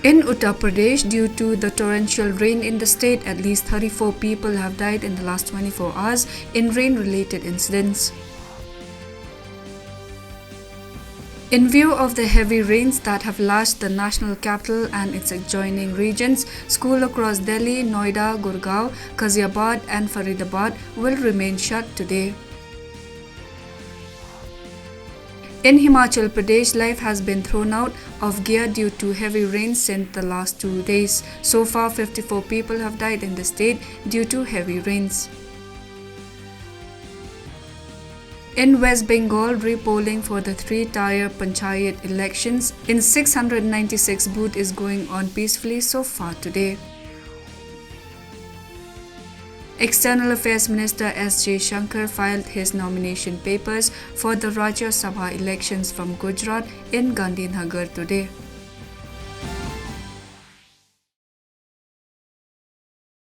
In Uttar Pradesh, due to the torrential rain in the state, at least 34 people have died in the last 24 hours in rain-related incidents. In view of the heavy rains that have lashed the national capital and its adjoining regions, schools across Delhi, Noida, Gurgaon, Ghaziabad and Faridabad will remain shut today. In Himachal Pradesh, life has been thrown out of gear due to heavy rains since the last 2 days. So far, 54 people have died in the state due to heavy rains. In West Bengal, repolling for the 3-tier panchayat elections in 696 booths is going on peacefully so far today. External Affairs Minister S. J. Shankar filed his nomination papers for the Rajya Sabha elections from Gujarat in Gandhinagar today.